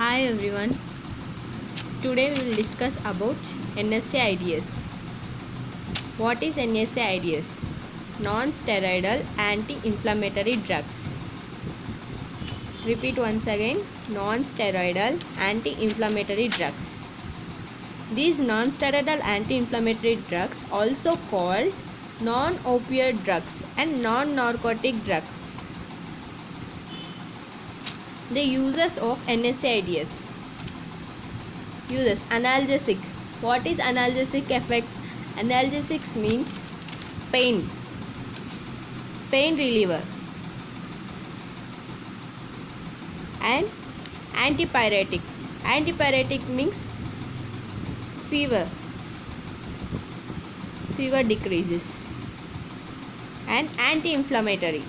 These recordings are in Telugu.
Hi everyone. Today we will discuss about NSAIDs. What is NSAIDs? Non-steroidal anti-inflammatory drugs. Repeat once again. Non-steroidal anti-inflammatory drugs. These non-steroidal anti-inflammatory drugs, also called non-opioid drugs and non-narcotic drugs. The uses of NSAIDs. Uses: analgesic. What is analgesic effect? Analgesics means pain reliever, and antipyretic. Antipyretic means fever decreases, and anti-inflammatory,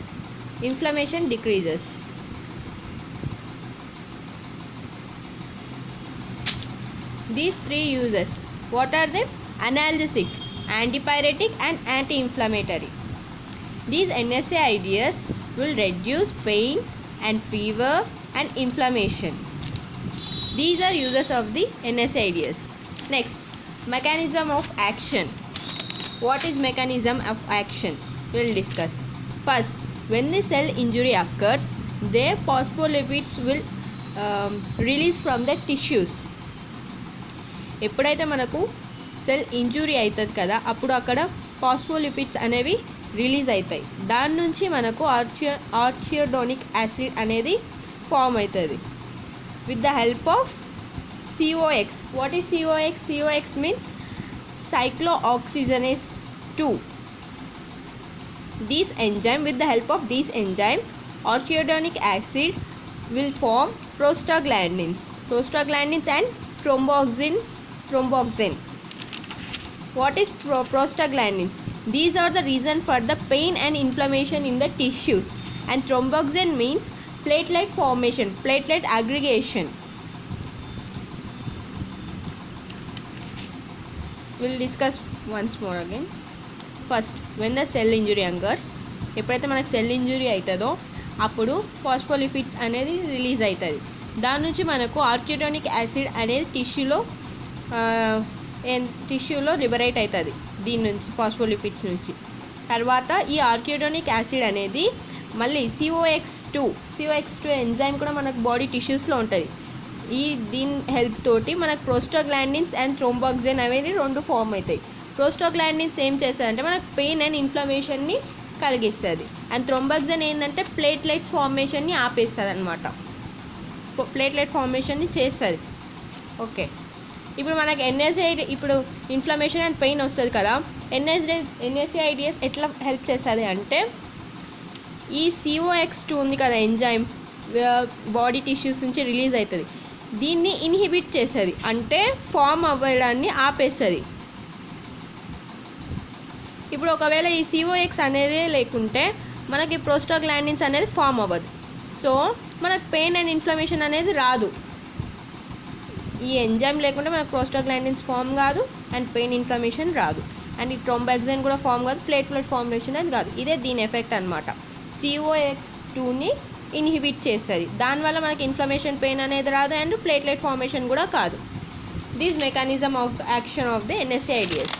inflammation decreases. These three uses, what are they? Analgesic, antipyretic and anti-inflammatory. These NSAIDs will reduce pain and fever and inflammation. These are uses of the NSAIDs. Next, mechanism of action. What is mechanism of action? We will discuss. First, when the cell injury occurs, their phospholipids will release from the tissues. ఎప్పుడైతే మనకు సెల్ ఇంజురీ అవుతుంది కదా, అప్పుడు అక్కడ ఫాస్ఫోలిపిడ్స్ అనేవి రిలీజ్ అవుతాయి. దాని నుంచి మనకు ఆర్చియోడోనిక్ యాసిడ్ అనేది ఫామ్ అవుతుంది with the help of COX. What is COX? COX means cyclooxygenase 2. This enzyme, with the help of this enzyme, arachidonic acid will form prostaglandins and thromboxane. What is prostaglandins? These are the reason for the pain and inflammation in the tissues, and thromboxane means platelet formation, platelet aggregation. We'll discuss once more again. First, when the cell injury occurs, ఎప్పుడైతే మనకు సెల్ ఇంజురీ అవుతుందో అప్పుడు ఫాస్ఫోలిపిడ్స్ అనేది రిలీజ్ అవుతుంది. దాని నుంచి మనకు ఆర్కిడోనిక్ యాసిడ్ అనేది టిష్యూలో లిబరేట్ అవుతుంది. దీని నుంచి ఫాస్ఫోలిపిడ్స్ నుంచి తర్వాత ఈ ఆర్కిడోనిక్ యాసిడ్ అనేది మళ్ళీ COX2 ఎంజైమ్ కూడా మనకు బాడీ టిష్యూస్లో ఉంటుంది. దీని హెల్ప్ తోటి మనకు ప్రోస్టాగ్లాండిన్స్ అండ్ థ్రోంబాక్సిన్ అనేవి రెండు ఫామ్ అవుతాయి. ప్రోస్టాగ్లాండిన్స్ ఏం చేస్తుందంటే మనకు పెయిన్ అండ్ ఇన్ఫ్లమేషన్ని కలిగిస్తుంది, అండ్ థ్రోంబాక్సిన్ ఏంటంటే ప్లేట్లెట్స్ ఫార్మేషన్ని ఆపేస్తుంది అనమాట, ప్లేట్లెట్ ఫార్మేషన్ని చేస్తుంది. ఓకే, ఇప్పుడు మనకు ఇప్పుడు ఇన్ఫ్లమేషన్ అండ్ పెయిన్ వస్తుంది కదా, NSAIDs ఎట్లా హెల్ప్ చేస్తుంది అంటే ఈ COX2 ఉంది కదా ఎంజైమ్, బాడీ టిష్యూస్ నుంచి రిలీజ్ అవుతుంది, దీన్ని ఇన్హిబిట్ చేస్తుంది, అంటే ఫామ్ అవ్వడాన్ని ఆపేస్తుంది. ఇప్పుడు ఒకవేళ ఈ COX అనేది లేకుంటే మనకి ప్రోస్టాగ్లాండిన్స్ అనేది ఫామ్ అవ్వదు, సో మనకు పెయిన్ అండ్ ఇన్ఫ్లమేషన్ అనేది రాదు. ఈ ఎంజైమ్ లేకుంటే మనకు ప్రోస్టాగ్లాండిన్స్ ఫామ్ కాదు అండ్ పెయిన్ ఇన్ఫ్లమేషన్ రాదు, అండ్ ఈ థ్రోంబాక్సిన్ కూడా ఫామ్ కాదు, ప్లేట్లెట్ ఫార్మేషన్ అనేది కాదు. ఇదే దీని ఎఫెక్ట్ అనమాట. COX2ని ఇన్హిబిట్ చేస్తుంది, దానివల్ల మనకి ఇన్ఫ్లమేషన్, పెయిన్ అనేది రాదు, అండ్ ప్లేట్లెట్ ఫార్మేషన్ కూడా కాదు. This mechanism of action of the NSAIDs.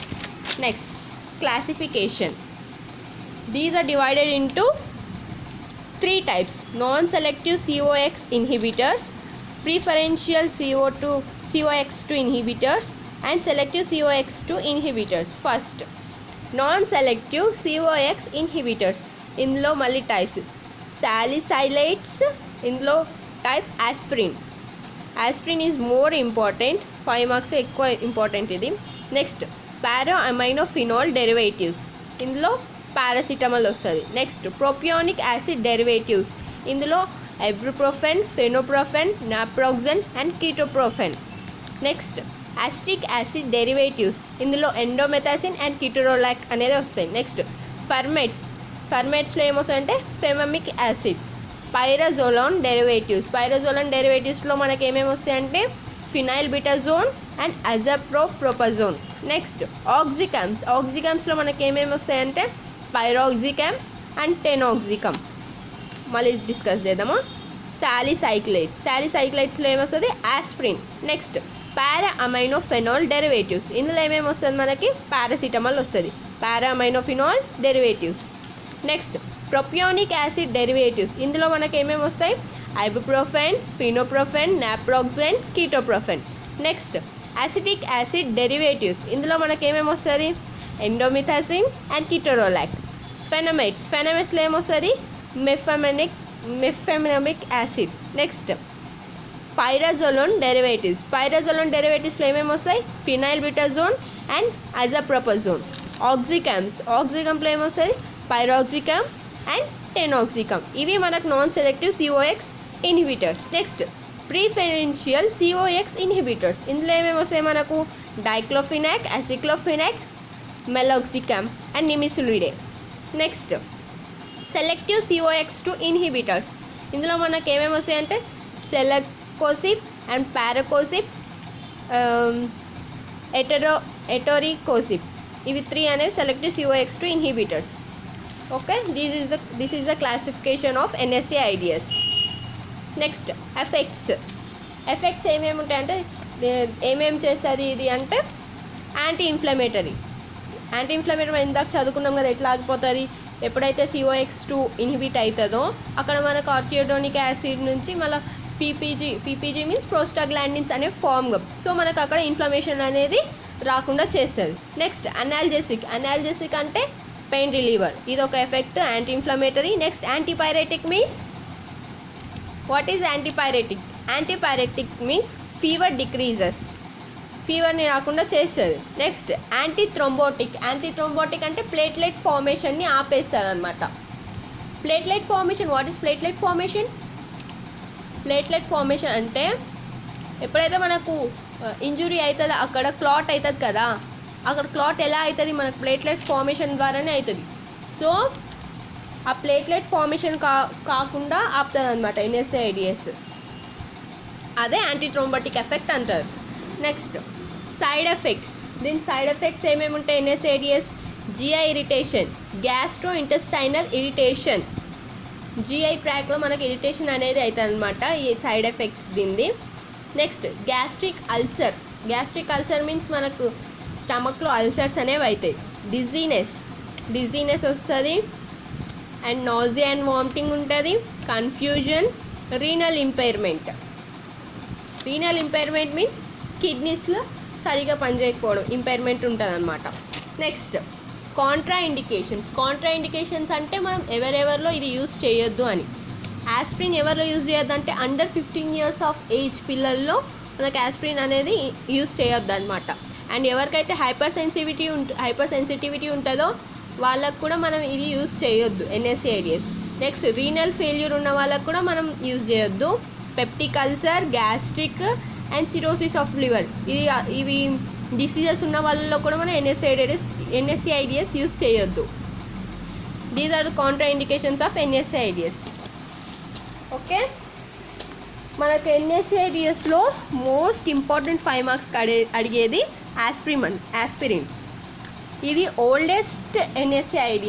Next, classification. These are divided into 3 types: non-selective COX inhibitors, preferential COX2 inhibitors, and selective COX2 inhibitors. First, non-selective COX inhibitors. ఇందులో మళ్ళీ టైప్స్: salicylates, ఇందులో type aspirin is more important, 5 marks ఎక్కువ ఇంపార్టెంట్ ఇది. నెక్స్ట్, పారాఅమైనోఫినాల్ డెరివేటివ్స్, ఇందులో పారాసిటమాల్ వస్తుంది. నెక్స్ట్, ప్రొపియోనిక్ యాసిడ్ డెరివేటివ్స్, ఇందులో ibuprofen, fenoprofen, naproxen and ketoprofen. Next, acetic acid derivatives, ఇందులో ఎండోమెథాసిన్ అండ్ కిటోరోలాక్ అనేది వస్తాయి. Next, ఫర్మేట్స్లో ఏమొస్తాయంటే ఫెమమిక్ acid. పైరాజోలాన్ డెరివేటివ్స్లో మనకి ఏమేమి వస్తాయంటే ఫినైల్ బిటాజోన్ అండ్ అజాప్రోప్రోపజోన్. నెక్స్ట్, ఆక్సికమ్స్లో మనకి ఏమేమి వస్తాయంటే పైరాక్సికమ్ అండ్ టెనోక్సికమ్. మళ్ళీ డిస్కస్ చేద్దామా. సాలిసైక్లైట్స్లో ఏమొస్తుంది aspirin. Next para aminophenol derivatives, ఇందులో ఏమేమి వస్తుంది మనకి పారాసిటమాల్ వస్తుంది, para aminophenol derivatives. Next propionic acid derivatives, ఇందులో మనకి ఏమేమి వస్తాయి ibuprofen, fenoprofen, naproxen, ketoprofen. Next acetic acid derivatives, ఇందులో మనకి ఏమేమి వస్తుంది ఎండోమిథాసిన్ అండ్ కీటోరోలాక్. ఫెనమైడ్స్లో ఏమొస్తుంది మెఫెమిక్ యాసిడ్. నెక్స్ట్ పైరాజోలోన్ డెరివేటివ్స్లో ఏమేమి వస్తాయి ఫినైల్ బ్యూటాజోన్ అండ్ అజాప్రోపజోన్. ఆక్సికమ్లో ఏమొస్తుంది పైరాక్సికమ్ అండ్ టెనాక్సికమ్. ఇవి మనకు non selective COX inhibitors. Next preferential COX inhibitors, ఇందులో ఏమేమి వస్తాయి మనకు diclofenac, aceclofenac, meloxicam and nimesulide. Next selective COX two inhibitors, ఇందులో మనకు ఏమేమి వస్తాయి అంటే సెలెకోసిప్ అండ్ పారాకోసిప్, ఎటోరికోసిప్. ఇవి 3 అనేవి selective COX two inhibitors. Okay, this is the classification of NSAIDs. Next effects ఏమేమి ఉంటాయంటే ఏమేమి చేస్తుంది ఇది అంటే యాంటీ ఇన్ఫ్లమేటరీ ఇందాక చదువుకున్నాం కదా ఎట్లా ఆగిపోతుంది ఎప్పుడైతే సిఓఎక్స్2 ఇన్హిబిట్ అవుతుందో అక్కడ మనకు ఆర్కియోడోనిక్ యాసిడ్ నుంచి మళ్ళీ పీపీజీ మీన్స్ ప్రోస్టాగ్లాండిన్స్ అనే ఫామ్ గా, సో మనకు అక్కడ ఇన్ఫ్లమేషన్ అనేది రాకుండా చేస్తుంది. నెక్స్ట్ అనాల్జెసిక్ అంటే పెయిన్ రిలీవర్, ఇది ఒక effect anti inflammatory. Next antipyretic means what is antipyretic means fever decreases, ఫీవర్ని రాకుండా చేస్తుంది. నెక్స్ట్ యాంటీథ్రోంబోటిక్ అంటే ప్లేట్లెట్ ఫార్మేషన్ని ఆపేస్తుంది అనమాట. Platelet formation, what is platelet formation అంటే ఎప్పుడైతే మనకు ఇంజురీ అవుతుందో అక్కడ క్లాట్ అవుతుంది కదా, అక్కడ క్లాట్ ఎలా అవుతుంది మనకు ప్లేట్లెట్ ఫార్మేషన్ ద్వారానే అవుతుంది. సో ఆ ప్లేట్లెట్ ఫార్మేషన్ కాకుండా ఆపుతుంది అనమాట NSAIDs, అదే యాంటీథ్రోంబోటిక్ ఎఫెక్ట్ అంటారు. నెక్స్ట్ సైడ్ ఎఫెక్ట్స్ ఏమేమి ఉంటాయి NSAIDs GI irritation, gastro intestinal irritation, GI ట్రాక్లో మనకి ఇరిటేషన్ అనేది అవుతుంది అనమాట ఈ సైడ్ ఎఫెక్ట్స్ దీనిది. నెక్స్ట్ గ్యాస్ట్రిక్ అల్సర్ మీన్స్ మనకు స్టమక్లో అల్సర్స్ అనేవి అవుతాయి. డిజీనెస్ వస్తుంది అండ్ నాజియా అండ్ వామిటింగ్ ఉంటుంది. కన్ఫ్యూజన్, రీనల్ ఇంపైర్మెంట్ మీన్స్ కిడ్నీస్లో సరిగా పనిచేయకపోవడం, ఇంపైర్మెంట్ ఉంటుంది అనమాట. నెక్స్ట్ కాంట్రా ఇండికేషన్స్ అంటే మనం ఎవరెవరిలో ఇది యూజ్ చేయొద్దు అని. ఆస్ప్రిన్ ఎవరిలో యూజ్ చేయొద్దు అంటే అండర్ 15 years ఆఫ్ ఏజ్ పిల్లల్లో మనకు ఆస్ప్రిన్ అనేది యూజ్ చేయొద్దు అనమాట. అండ్ ఎవరికైతే హైపర్ సెన్సిటివిటీ ఉంటుందో వాళ్ళకు కూడా మనం ఇది యూజ్ చేయొద్దు NSAIDs. నెక్స్ట్ రీనల్ ఫెయిల్యూర్ ఉన్న వాళ్ళకు కూడా మనం యూజ్ చేయొద్దు. Peptic ulcer, gastric and cirrhosis of liver, ఇవి డిసీజెస్ ఉన్న వాళ్ళలో కూడా మనం NSAIDs యూజ్ చేయొద్దు. These are the contraindications of NSAIDs. Okay, మనకు NSAIDsలో మోస్ట్ ఇంపార్టెంట్ 5 marks అడిగేది ఆస్పిరిన్. ఇది ఓల్డెస్ట్ NSAID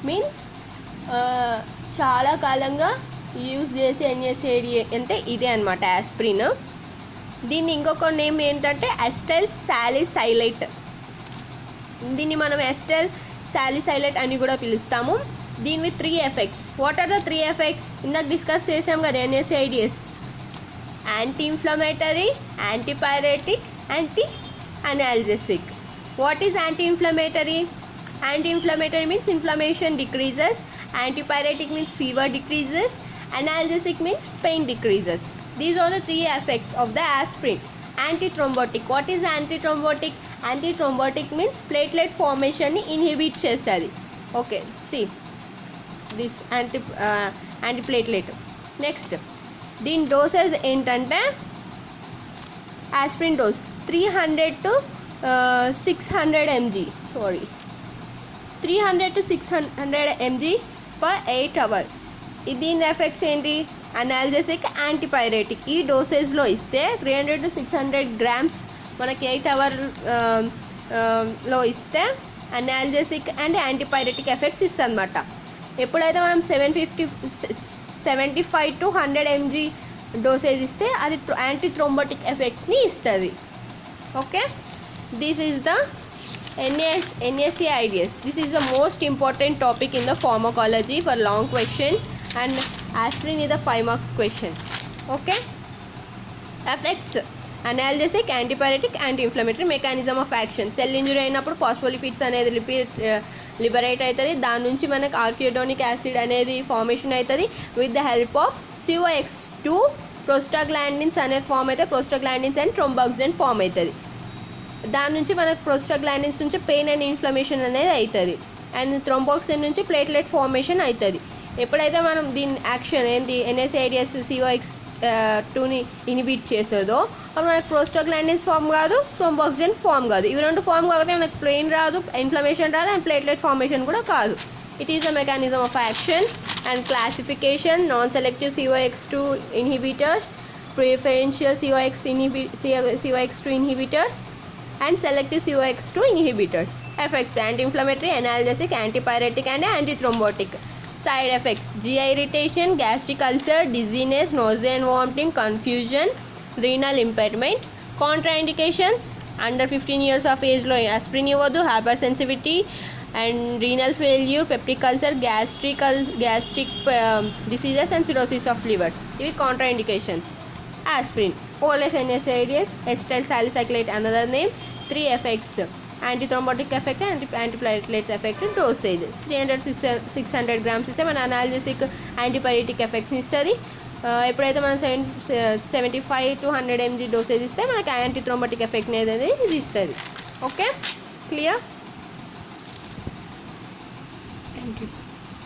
మీన్స్ చాలా కాలంగా యూజ్ చేసే NSAID అంటే ఇదే అనమాట ఆస్పిరిన్. దీన్ని ఇంకొక నేమ్ ఏంటంటే ఎస్టెల్ సాలిసైలేట్, దీన్ని మనం ఎస్టెల్ సాలిసైలేట్ అని కూడా పిలుస్తాము. దీనివి 3 effects. What are the 3 effects? ఇందాక డిస్కస్ చేసాం కదా NSAIDs, anti inflammatory, antipyretic, anti analgesic. What is anti inflammatory means inflammation decreases, antipyretic means fever decreases, analgesic means pain decreases. These are the 3 effects of the aspirin. Antithrombotic, what is antithrombotic? Antithrombotic means platelet formation ni inhibit chestadi. Okay, see this antiplatelet. Next దీని డోసెస్ ఏంటంటే aspirin dose 300 to 600 mg 300 to 600 mg per 8 hour. దీని ఎఫెక్ట్స్ ఏంటి? అనాల్జెసిక్, యాంటీపైరేటిక్. ఈ డోసేజ్లో ఇస్తే 300 to 600 grams మనకి 8 hour లో ఇస్తే అనాల్జెసిక్ అండ్ యాంటీపైరేటిక్ ఎఫెక్ట్స్ ఇస్తుంది అనమాట. ఎప్పుడైతే మనం 75 to 100 mg డోసేజ్ ఇస్తే అది యాంటీ థ్రోంబోటిక్ ఎఫెక్ట్స్ని ఇస్తుంది. Okay, this is the NSAIDs. This is the most important topic in the pharmacology for long question, and aspirin is the 5 marks question. Okay, effects: analgesic, antipyretic, anti-inflammatory. mechanism of action: cell injury అయినప్పుడు ఫాస్ఫోలిపిడ్స్ అనేది లిబరేట్ అవుతుంది, దాని నుంచి మనకు ఆర్కిడోనిక్ యాసిడ్ అనేది ఫార్మేషన్ అవుతుంది. With the help of COX2 prostaglandins అనేది ఫామ్ అవుతాయి. ప్రోస్టాగ్లాండిన్స్ అండ్ థ్రోంబాక్సిన్ ఫామ్ అవుతుంది. దాని నుంచి మనకు ప్రోస్టాగ్లాండిన్స్ నుంచి పెయిన్ అండ్ ఇన్ఫ్లమేషన్ అనేది అవుతుంది, అండ్ థ్రోంబాక్సిన్ నుంచి ప్లేట్లెట్ ఫార్మేషన్ అవుతుంది. ఎప్పుడైతే మనం దీని యాక్షన్ ఏంటి NSAIDs COX2ని ఇనిబిట్ చేస్తుందో అప్పుడు మనకు ప్రోస్టాగ్లాండిన్స్ ఫామ్ కాదు, థ్రోంబాక్సిన్ ఫామ్ కాదు. ఇవి రెండు ఫామ్ కాకపోతే మనకు పెయిన్ రాదు, ఇన్ఫ్లమేషన్ రాదు, అండ్ ప్లేట్లెట్ ఫార్మేషన్ కూడా కాదు. It is the mechanism of action and classification: non selective COX2 inhibitors, preferential COX2 inhibitors, and selective COX2 inhibitors. Effects: anti-inflammatory, analgesic, antipyretic, and antithrombotic. Side effects: GI irritation, gastric ulcer, dizziness, nausea and vomiting, confusion, renal impairment. Contraindications: under 15 years of age lo aspirin ఇవ్వదు, hypersensitivity and renal failure, peptic ulcer, gastric diseases and cirrhosis of livers. ఇవి contraindications. Aspirin, OLS NSAIDs, acetyl salicylate another name. 3 effects: antithrombotic effect, antiplatelets effect, dosage 300-600 grams ఇస్తే మన అనాల్జెసిక్ యాంటీపైరెటిక్ ఎఫెక్ట్స్ ఇస్తుంది. ఎప్పుడైతే మనం 75 to 100 mg డోసేజ్ ఇస్తే మనకి యాంటీథ్రోంబోటిక్ ఎఫెక్ట్ అనేది ఇది ఇస్తుంది. Okay, clear? Thank you.